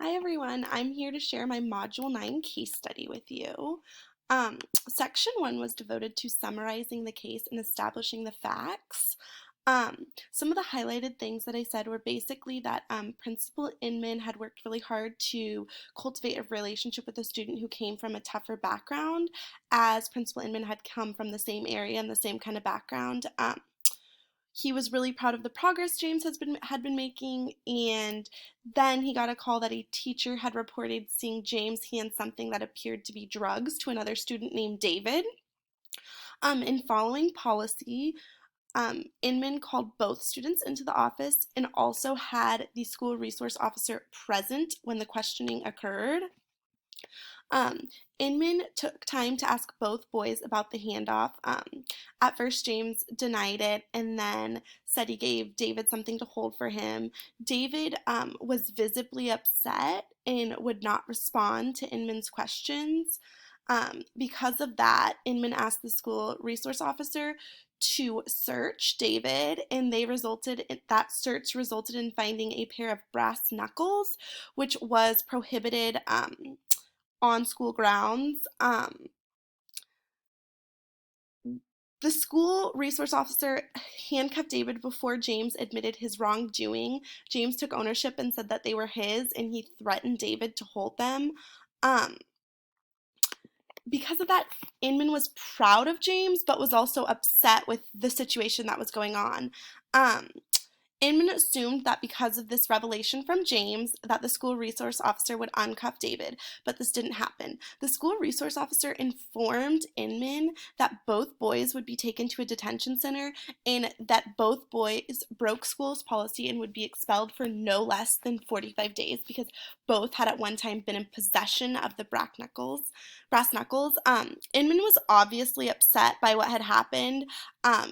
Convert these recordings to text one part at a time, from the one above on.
Hi everyone, I'm here to share my Module 9 case study with you. Section 1 was devoted to summarizing the case and establishing the facts. Some of the highlighted things that I said were basically that Principal Inman had worked really hard to cultivate a relationship with a student who came from a tougher background, as Principal Inman had come from the same area and the same kind of background. He was really proud of the progress James had been making, and then he got a call that a teacher had reported seeing James hand something that appeared to be drugs to another student named David. In following policy, Inman called both students into the office and also had the school resource officer present when the questioning occurred. Um, Inman took time to ask both boys about the handoff. At first, James denied it and then said he gave David something to hold for him. David was visibly upset and would not respond to Inman's questions. Because of that, Inman asked the school resource officer to search David, and that search resulted in finding a pair of brass knuckles, which was prohibited on school grounds. The school resource officer handcuffed David before James admitted his wrongdoing. James took ownership and said that they were his, and he threatened David to hold them. Um, because of that, Inman was proud of James, but was also upset with the situation that was going on. Um, Inman assumed that because of this revelation from James that the school resource officer would uncuff David, but this didn't happen. The school resource officer informed Inman that both boys would be taken to a detention center and that both boys broke school's policy and would be expelled for no less than 45 days because both had at one time been in possession of the brass knuckles. Inman was obviously upset by what had happened.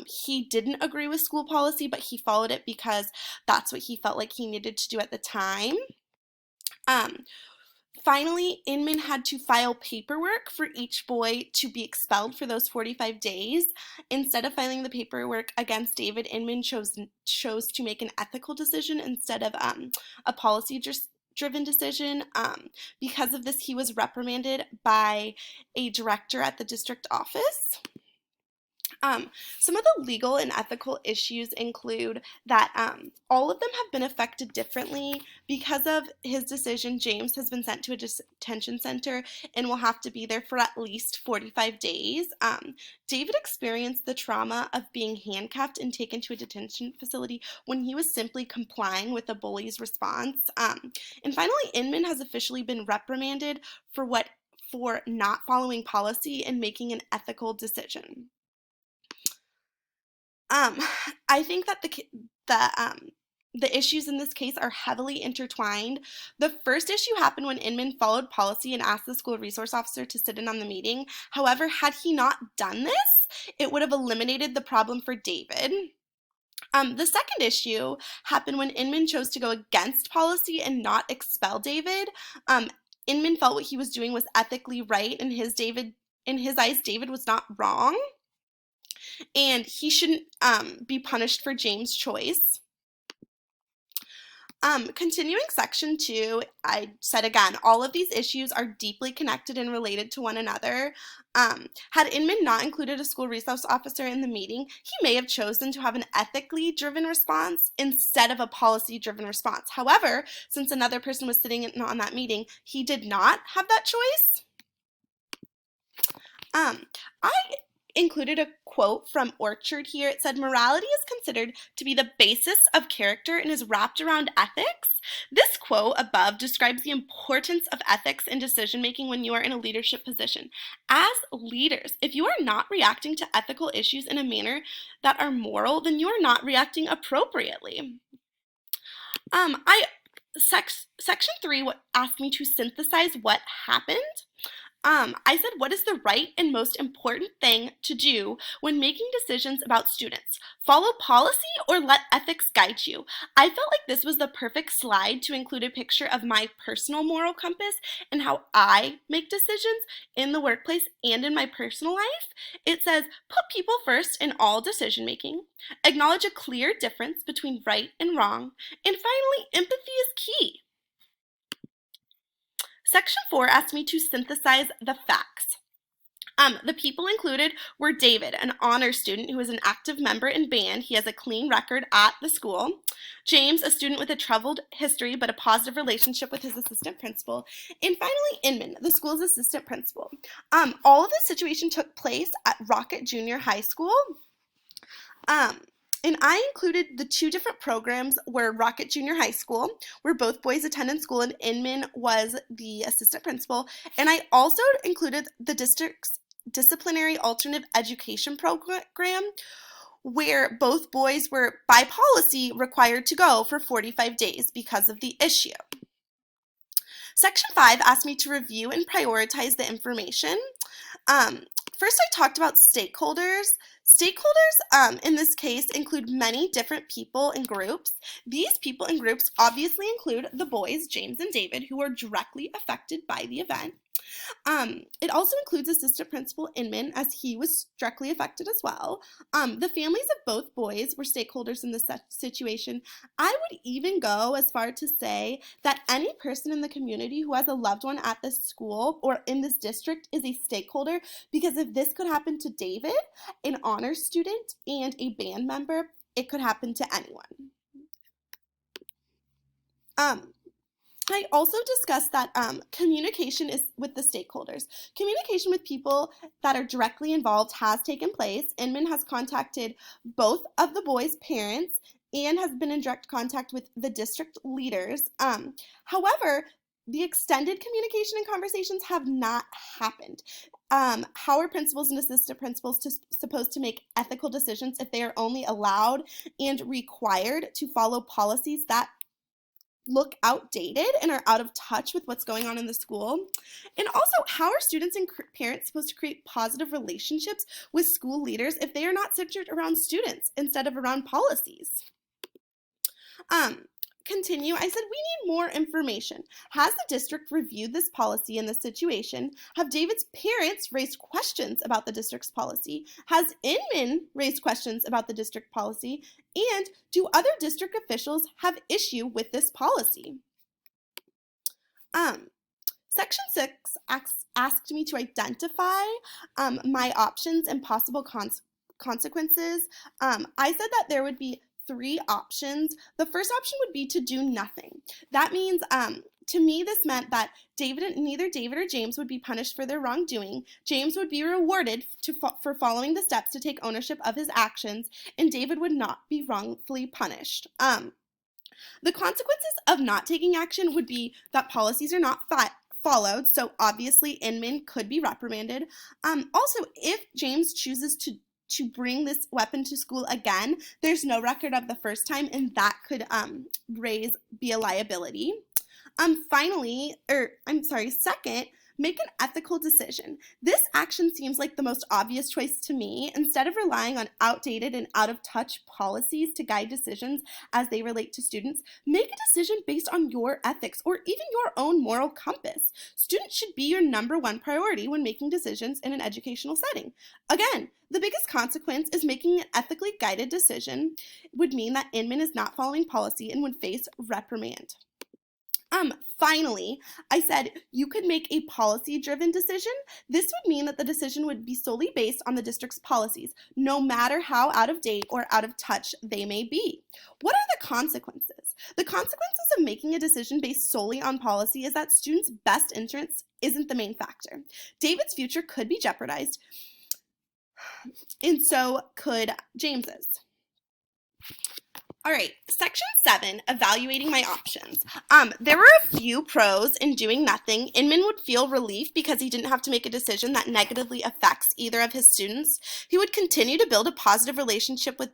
He didn't agree with school policy, but he followed it because that's what he felt like he needed to do at the time. Um, Finally, Inman had to file paperwork for each boy to be expelled for those 45 days. Instead of filing the paperwork against David, Inman chose to make an ethical decision instead of a policy-driven decision. Because of this, he was reprimanded by a director at the district office. Some of the legal and ethical issues include that all of them have been affected differently. Because of his decision, James has been sent to a detention center and will have to be there for at least 45 days. David experienced the trauma of being handcuffed and taken to a detention facility when he was simply complying with the bully's response. And finally, Inman has officially been reprimanded for not following policy and making an ethical decision. Um, I think that the issues in this case are heavily intertwined. The first issue happened when Inman followed policy and asked the school resource officer to sit in on the meeting. However, had he not done this, it would have eliminated the problem for David. The second issue happened when Inman chose to go against policy and not expel David. Inman felt what he was doing was ethically right, and in his eyes, David was not wrong, and he shouldn't be punished for James' choice. Continuing section 2, I said again, all of these issues are deeply connected and related to one another. Had Inman not included a school resource officer in the meeting, he may have chosen to have an ethically driven response instead of a policy driven response. However, since another person was sitting in on that meeting, he did not have that choice. I included a quote from Orchard here. It said, "Morality is considered to be the basis of character and is wrapped around ethics." This quote above describes the importance of ethics in decision-making when you are in a leadership position. As leaders, if you are not reacting to ethical issues in a manner that are moral, then you are not reacting appropriately. Section 3 asked me to synthesize what happened. I said, what is the right and most important thing to do when making decisions about students? Follow policy or let ethics guide you? I felt like this was the perfect slide to include a picture of my personal moral compass and how I make decisions in the workplace and in my personal life. It says, put people first in all decision making, acknowledge a clear difference between right and wrong, and finally, empathy is key. Section 4 asked me to synthesize the facts. The people included were David, an honor student who is an active member in band. He has a clean record at the school. James, a student with a troubled history but a positive relationship with his assistant principal. And finally, Inman, the school's assistant principal. All of this situation took place at Rocket Junior High School. And I included the two different programs were Rocket Junior High School, where both boys attended school and Inman was the assistant principal. And I also included the district's disciplinary alternative education program, where both boys were, by policy, required to go for 45 days because of the issue. Section 5 asked me to review and prioritize the information. First, I talked about stakeholders. Stakeholders, in this case, include many different people and groups. These people and groups obviously include the boys, James and David, who are directly affected by the event. It also includes assistant principal Inman, as he was directly affected as well. The families of both boys were stakeholders in this situation. I would even go as far to say that any person in the community who has a loved one at this school or in this district is a stakeholder, because if this could happen to David, an honor student, and a band member, it could happen to anyone. I also discussed that communication is with the stakeholders. Communication with people that are directly involved has taken place. Inman has contacted both of the boys' parents and has been in direct contact with the district leaders. However, the extended communication and conversations have not happened. How are principals and assistant principals supposed to make ethical decisions if they are only allowed and required to follow policies that look outdated and are out of touch with what's going on in the school? And also, how are students and parents supposed to create positive relationships with school leaders if they are not centered around students instead of around policies? Continue. I said we need more information. Has the district reviewed this policy in this situation? Have David's parents raised questions about the district's policy? Has Inman raised questions about the district policy? And do other district officials have issue with this policy? Section 6 asked me to identify my options and possible consequences. I said that there would be 3 options. The first option would be to do nothing. That means, to me, this meant that neither David or James would be punished for their wrongdoing. James would be rewarded for following the steps to take ownership of his actions, and David would not be wrongfully punished. The consequences of not taking action would be that policies are not followed, so obviously Inman could be reprimanded. Also, if James chooses to bring this weapon to school again, there's no record of the first time, and that could be a liability. Second, make an ethical decision. This action seems like the most obvious choice to me. Instead of relying on outdated and out-of-touch policies to guide decisions as they relate to students, make a decision based on your ethics or even your own moral compass. Students should be your #1 priority when making decisions in an educational setting. Again, the biggest consequence is making an ethically guided decision would mean that Inman is not following policy and would face reprimand. Finally, I said you could make a policy-driven decision. This would mean that the decision would be solely based on the district's policies, no matter how out of date or out of touch they may be. What are the consequences? The consequences of making a decision based solely on policy is that students' best interests isn't the main factor. David's future could be jeopardized, and so could James's. All right, section 7, evaluating my options. There were a few pros in doing nothing. Inman would feel relief because he didn't have to make a decision that negatively affects either of his students. He would continue to build a positive relationship with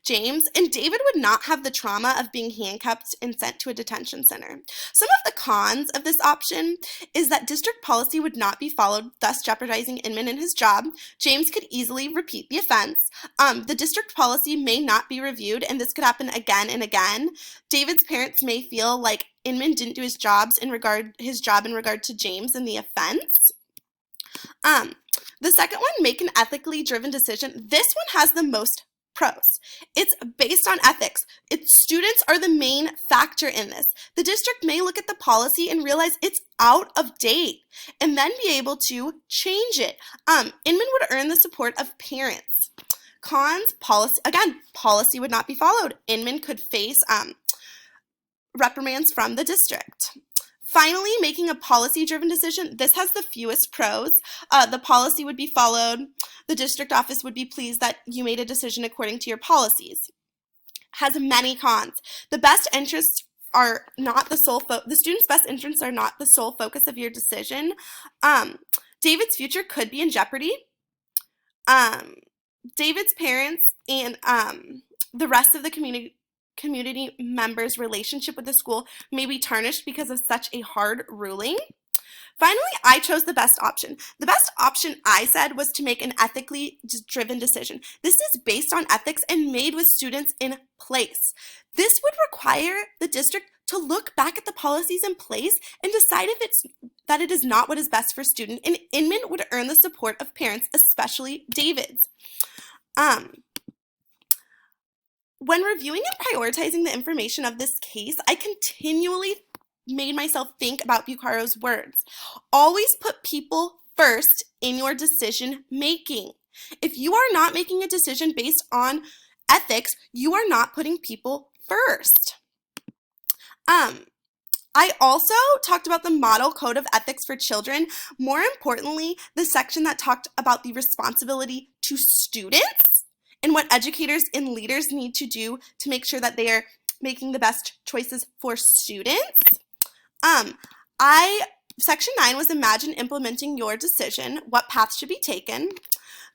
James, and David would not have the trauma of being handcuffed and sent to a detention center. Some of the cons of this option is that district policy would not be followed, thus jeopardizing Inman and his job. James could easily repeat the offense. The district policy may not be reviewed, and this could happen again and again. David's parents may feel like Inman didn't do his job in regard to James and the offense. The second one, make an ethically driven decision. This one has the most Pros. It's based on ethics. Students are the main factor in this. The district may look at the policy and realize it's out of date and then be able to change it. Inman would earn the support of parents. Cons, policy, again, policy would not be followed. Inman could face reprimands from the district. Finally, making a policy-driven decision, this has the fewest pros. The policy would be followed. The district office would be pleased that you made a decision according to your policies. Has many cons. The best interests are not the sole the student's best interests are not the sole focus of your decision. David's future could be in jeopardy. David's parents and the rest of the community members' relationship with the school may be tarnished because of such a hard ruling. Finally, I chose the best option. The best option I said was to make an ethically driven decision. This is based on ethics and made with students in place. This would require the district to look back at the policies in place and decide if that it is not what is best for student, and Inman would earn the support of parents, especially David's. When reviewing and prioritizing the information of this case, I continually made myself think about Bucaro's words. Always put people first in your decision making. If you are not making a decision based on ethics, you are not putting people first. I also talked about the Model Code of Ethics for Children. More importantly, the section that talked about the responsibility to students and what educators and leaders need to do to make sure that they are making the best choices for students. Section 9 was imagine implementing your decision, what paths should be taken.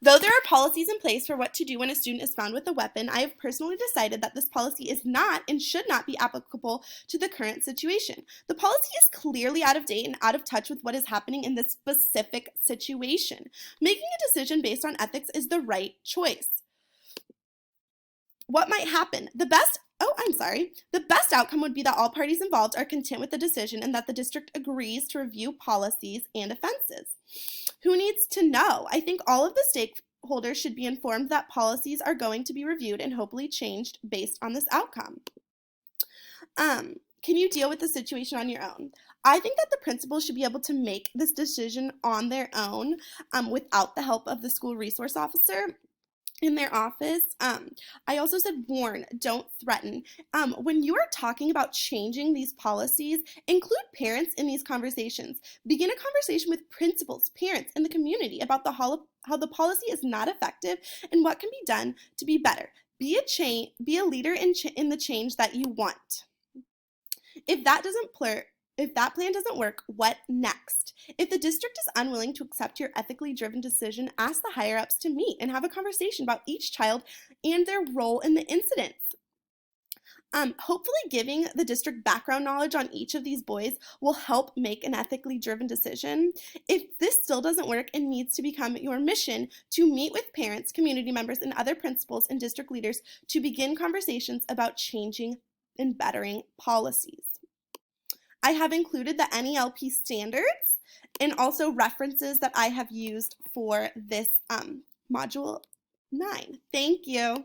Though there are policies in place for what to do when a student is found with a weapon, I have personally decided that this policy is not and should not be applicable to the current situation. The policy is clearly out of date and out of touch with what is happening in this specific situation. Making a decision based on ethics is the right choice. What might happen? The best outcome would be that all parties involved are content with the decision and that the district agrees to review policies and offenses. Who needs to know? I think all of the stakeholders should be informed that policies are going to be reviewed and hopefully changed based on this outcome. Can you deal with the situation on your own? I think that the principals should be able to make this decision on their own without the help of the school resource officer in their office. I also said warn, don't threaten. When you are talking about changing these policies, include parents in these conversations. Begin a conversation with principals, parents, and the community about how the policy is not effective and what can be done to be better. Be a leader in the change that you want. If that plan doesn't work, what next? If the district is unwilling to accept your ethically driven decision, ask the higher-ups to meet and have a conversation about each child and their role in the incidents. Hopefully giving the district background knowledge on each of these boys will help make an ethically driven decision. If this still doesn't work, it needs to become your mission to meet with parents, community members, and other principals and district leaders to begin conversations about changing and bettering policies. I have included the NELP standards and also references that I have used for this Module 9. Thank you.